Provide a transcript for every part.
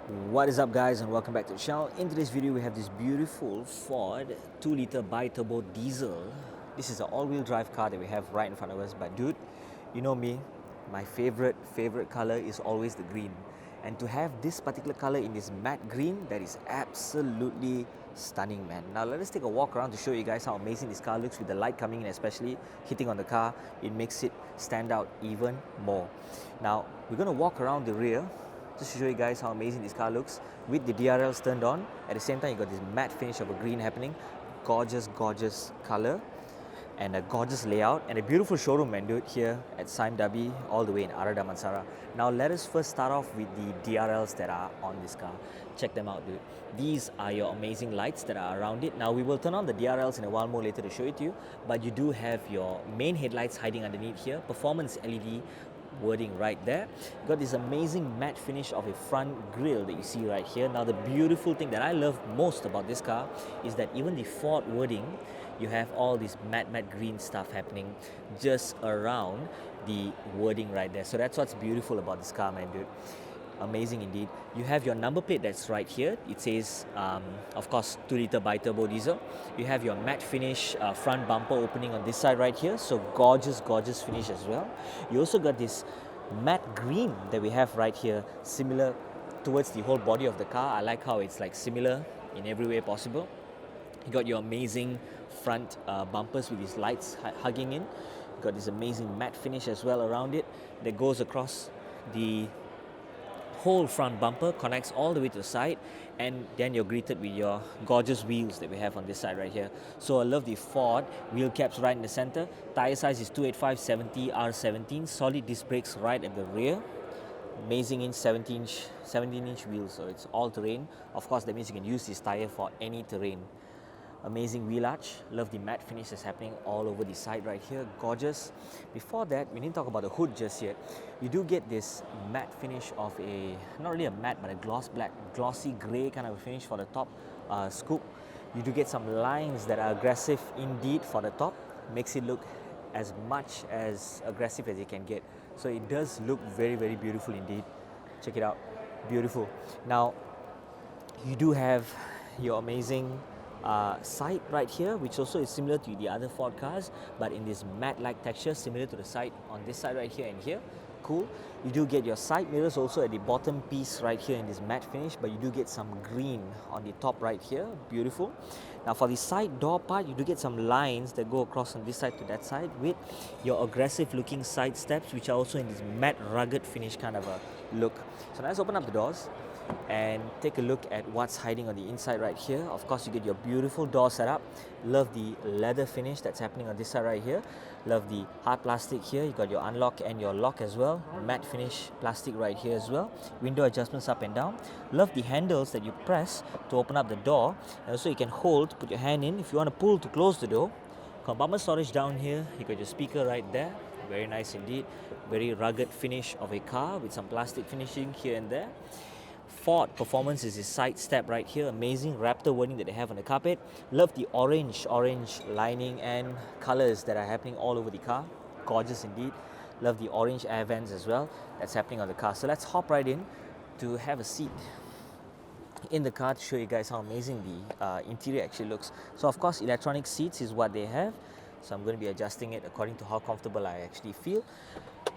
What is up, guys, and welcome back to the channel. In today's video we have this beautiful Ford 2-liter bi-turbo diesel. This is an all-wheel drive car that we have right in front of us. But dude, you know me, my favorite color is always the green, and to have this particular color in this matte green, that is absolutely stunning, man. Now let us take a walk around to show you guys how amazing this car looks with the light coming in, especially hitting on the car. It makes it stand out even more. Now we're going to walk around the rear just to show you guys how amazing this car looks with the DRLs turned on. At the same time, you got this matte finish of a green happening. Gorgeous color and a gorgeous layout and a beautiful showroom, man, dude, here at Sime Dabi, all the way in Arada Mansara. Now let us first start off with the DRLs that are on this car. Check them out, dude. These are your amazing lights that are around it. Now we will turn on the DRLs in a while more later to show it to you, but you do have your main headlights hiding underneath here. Performance LED wording right there. You got this amazing matte finish of a front grille that you see right here. Now the beautiful thing that I love most about this car is that even the Ford wording, you have all this matte green stuff happening just around the wording right there. So that's what's beautiful about this car, man, dude. Amazing indeed. You have your number plate that's right here. It says, of course, 2-liter bi-turbo diesel. You have your matte finish front bumper opening on this side right here. So gorgeous finish as well. You also got this matte green that we have right here, similar towards the whole body of the car. I like how it's like similar in every way possible. You got your amazing front bumpers with these lights hugging in. You got this amazing matte finish as well around it that goes across the whole front bumper, connects all the way to the side, and then you're greeted with your gorgeous wheels that we have on this side right here. So I love the Ford wheel caps right in the center. Tire size is 285/70 R17. Solid disc brakes right at the rear. Amazing 17-inch wheels, so it's all terrain. Of course, that means you can use this tire for any terrain. Amazing wheel arch. Love the matte finish that's happening all over the side right here. Gorgeous. Before that, we didn't talk about the hood just yet. You do get this matte finish of a, not really a matte, but a glossy grey kind of a finish for the top scoop. You do get some lines that are aggressive indeed for the top. Makes it look as much as aggressive as you can get. So it does look very beautiful indeed. Check it out. Beautiful. Now, you do have your amazing side right here, which also is similar to the other Ford cars, but in this matte-like texture, similar to the side on this side right here and here. Cool. You do get your side mirrors also at the bottom piece right here in this matte finish, but you do get some green on the top right here. Beautiful. Now for the side door part, you do get some lines that go across on this side to that side with your aggressive looking side steps, which are also in this matte rugged finish kind of a look. So now let's open up the doors and take a look at what's hiding on the inside right here. Of course, you get your beautiful door setup. Love the leather finish that's happening on this side right here. Love the hard plastic here. You got your unlock and your lock as well. Matte finish plastic right here as well. Window adjustments up and down. Love the handles that you press to open up the door, and also you can hold, put your hand in if you want to pull to close the door. Compartment storage down here. You got your speaker right there. Very nice indeed. Very rugged finish of a car with some plastic finishing here and there. Ford Performance is this side step right here. Amazing Raptor wording that they have on the carpet. Love the orange lining and colors that are happening all over the car. Gorgeous indeed. Love the orange air vents as well that's happening on the car. So let's hop right in to have a seat in the car to show you guys how amazing the interior actually looks. So of course, electronic seats is what they have. So I'm going to be adjusting it according to how comfortable I actually feel.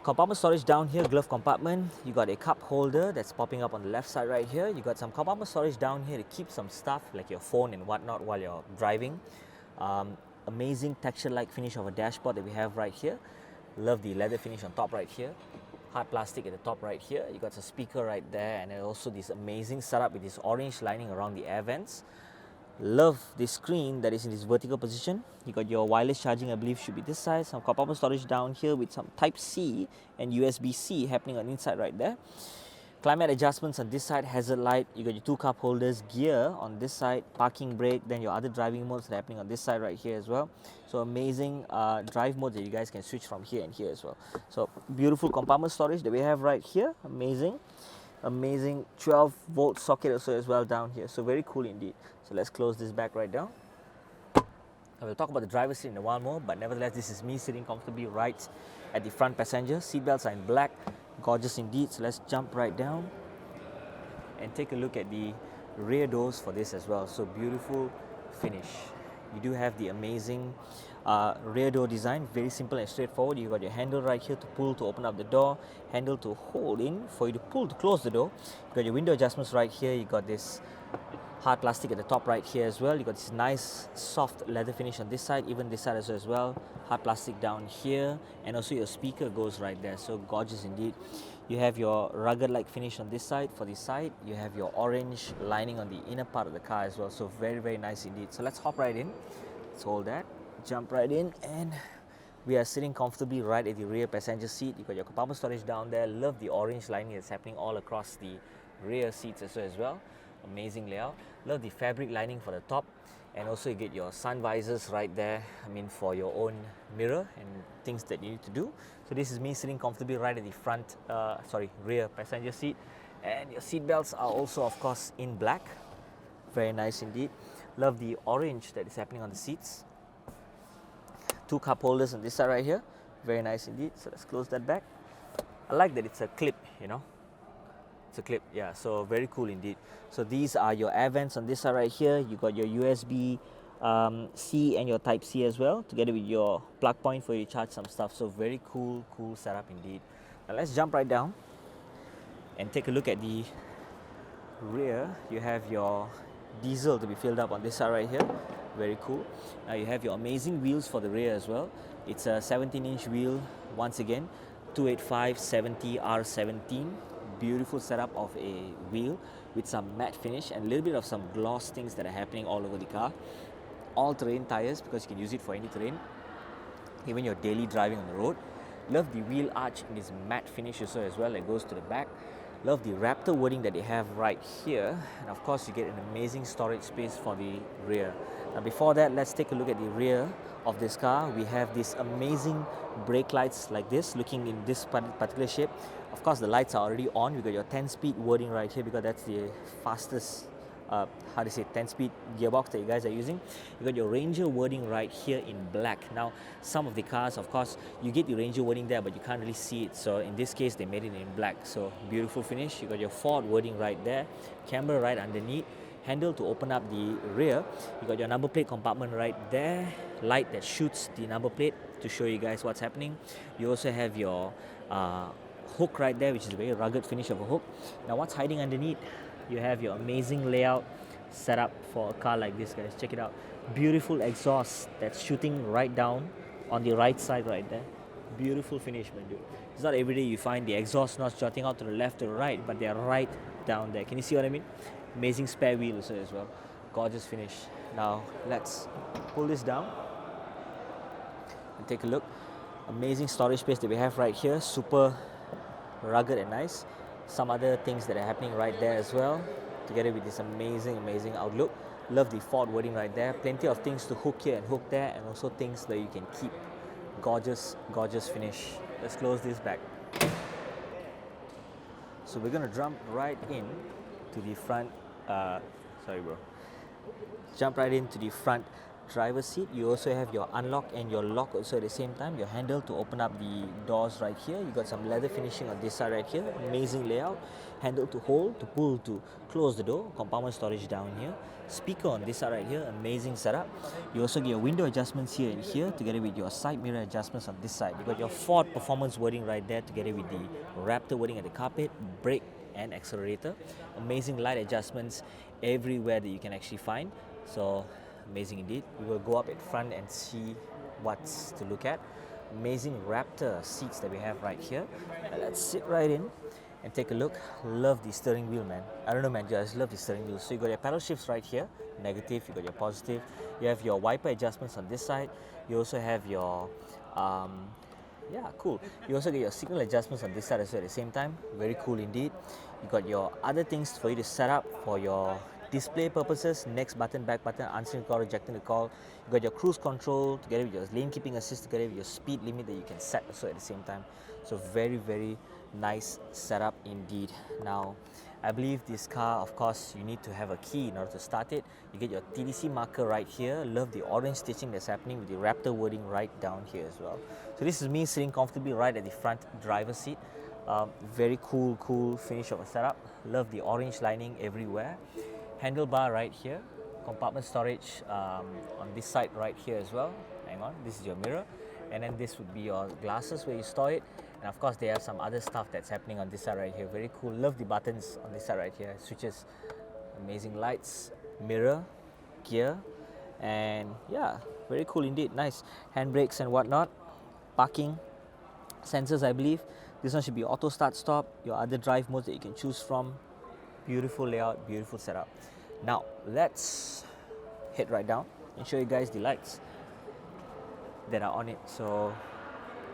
Compartment storage down here, glove compartment. You got a cup holder that's popping up on the left side right here. You got some compartment storage down here to keep some stuff like your phone and whatnot while you're driving. Amazing texture-like finish of a dashboard that we have right here. Love the leather finish on top right here. Hard plastic at the top right here. You got a speaker right there, and then also this amazing setup with this orange lining around the air vents. Love this screen that is in this vertical position. You got your wireless charging, I believe should be this size. Some compartment storage down here with some Type-C and USB-C happening on the inside right there. Climate adjustments on this side, hazard light. You got your two cup holders, gear on this side, parking brake, then your other driving modes that are happening on this side right here as well. So amazing drive modes that you guys can switch from here and here as well. So beautiful compartment storage that we have right here. Amazing 12 volt socket also as well down here. So very cool indeed. So let's close this back right down. I will talk about the driver's seat in a while more, but nevertheless, this is me sitting comfortably right at the front passenger. Seatbelts are in black. Gorgeous indeed. So let's jump right down and take a look at the rear doors for this as well. So beautiful finish. You do have the amazing rear door design, very simple and straightforward. You got your handle right here to pull to open up the door, handle to hold in for you to pull to close the door. You got your window adjustments right here. You got this hard plastic at the top right here as well. You got this nice soft leather finish on this side, even this side as well. Hard plastic down here, and also your speaker goes right there. So gorgeous indeed. You have your rugged like finish on this side. For this side, you have your orange lining on the inner part of the car as well. So very nice indeed. So let's hop right in. Let's hold that, jump right in, and we are sitting comfortably right at the rear passenger seat. You got your compartment storage down there. Love the orange lining that's happening all across the rear seats as well. Amazing layout. Love the fabric lining for the top, and also you get your sun visors right there. I mean, for your own mirror and things that you need to do. So this is me sitting comfortably right at the front, rear passenger seat, and your seat belts are also, of course, in black. Very nice indeed. Love the orange that is happening on the seats. 2 cup holders on this side right here. Very nice indeed. So let's close that back. I like that it's a clip, you know. It's a clip, yeah, so very cool indeed. So these are your air vents on this side right here. You got your USB C and your Type C as well, together with your plug point for you to charge some stuff. So very cool setup indeed. Now let's jump right down and take a look at the rear. You have your diesel to be filled up on this side right here. Very cool. Now you have your amazing wheels for the rear as well. It's a 17-inch wheel, once again, 285/70 R17. Beautiful setup of a wheel with some matte finish and a little bit of some gloss things that are happening all over the car. All-terrain tires, because you can use it for any terrain, even your daily driving on the road. Love the wheel arch in this matte finish also as well that goes to the back. Love the Raptor wording that they have right here, and of course you get an amazing storage space for the rear. Now before that, let's take a look at the rear of this car. We have these amazing brake lights like this, looking in this particular shape. Of course the lights are already on. We got your 10-speed wording right here because that's the fastest 10-speed gearbox that you guys are using. You got your Ranger wording right here in black. Now some of the cars, of course, you get the Ranger wording there, but you can't really see it. So in this case, they made it in black. So beautiful finish. You got your Ford wording right there. Camera right underneath. Handle to open up the rear. You got your number plate compartment right there. Light that shoots the number plate to show you guys what's happening. You also have your hook right there, which is a very rugged finish of a hook. Now what's hiding underneath? You have your amazing layout set up for a car like this, guys. Check it out. Beautiful exhaust that's shooting right down on the right side right there. Beautiful finish, man, dude. It's not every day you find the exhaust not jutting out to the left or the right, but they're right down there. Can you see what I mean? Amazing spare wheel also as well. Gorgeous finish. Now let's pull this down and take a look. Amazing storage space that we have right here. Super rugged and nice. Some other things that are happening right there as well, together with this amazing outlook. Love the Ford wording right there. Plenty of things to hook here and hook there, and also things that you can keep. Gorgeous finish. Let's close this back. So we're gonna jump right in to the front. Jump right into the front driver's seat. You also have your unlock and your lock also at the same time. Your handle to open up the doors right here. You got some leather finishing on this side right here. Amazing layout. Handle to hold, to pull, to close the door. Compartment storage down here. Speaker on this side right here. Amazing setup. You also get your window adjustments here and here, together with your side mirror adjustments on this side. You got your Ford Perfomance wording right there, together with the Raptor wording at the carpet, brake and accelerator. Amazing light adjustments everywhere that you can actually find. So amazing indeed. We will go up at front and see what's to look at. Amazing Raptor seats that we have right here. Let's sit right in and take a look. Love the steering wheel, man. I don't know, man, I just love the steering wheel. So you got your paddle shifts right here, negative. You got your positive. You have your wiper adjustments on this side. You also have your cool. You also get your signal adjustments on this side as well at the same time. Very cool indeed. You got your other things for you to set up for your display purposes. Next button, back button, answering the call, rejecting the call. You got your cruise control together with your lane keeping assist, together with your speed limit that you can set also at the same time. So very nice setup indeed. Now I believe this car, of course, you need to have a key in order to start it. You get your TDC marker right here. Love the orange stitching that's happening with the Raptor wording right down here as well. So this is me sitting comfortably right at the front driver's seat. Very cool finish of a setup. Love the orange lining everywhere. Handlebar right here. Compartment storage on this side right here as well. Hang on, this is your mirror. And then this would be your glasses where you store it. And of course, there are some other stuff that's happening on this side right here. Very cool. Love the buttons on this side right here. Switches, amazing lights, mirror, gear, and yeah, very cool indeed. Nice handbrakes and whatnot. Parking sensors, I believe. This one should be auto start stop. Your other drive modes that you can choose from. Beautiful layout, beautiful setup. Now let's head right down and show you guys the lights that are on it. So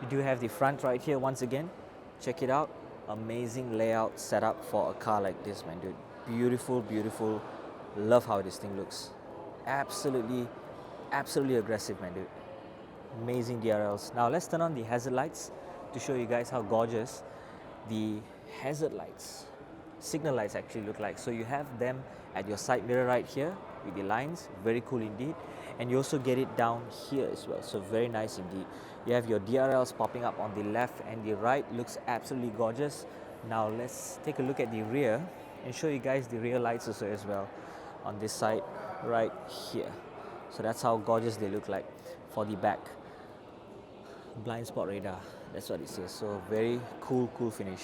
you do have the front right here once again. Check it out. Amazing layout setup for a car like this, man, dude. Beautiful. Love how this thing looks. Absolutely aggressive, man, dude. Amazing DRLs. Now let's turn on the hazard lights to show you guys how gorgeous the hazard lights, signal lights actually look like. So you have them at your side mirror right here with the lines. Very cool indeed. And you also get it down here as well. So very nice indeed. You have your DRLs popping up on the left and the right. Looks absolutely gorgeous. Now let's take a look at the rear and show you guys the rear lights also as well on this side right here. So that's how gorgeous they look like for the back. Blind spot radar, that's what it says. So very cool finish.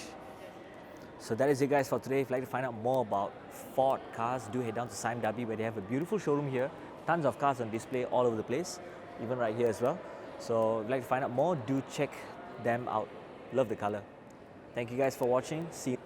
So that is it, guys, for today. If you'd like to find out more about Ford cars, do head down to SIMW, where they have a beautiful showroom here. Tons of cars on display all over the place, even right here as well. So if you'd like to find out more, do check them out. Love the color. Thank you guys for watching. See you.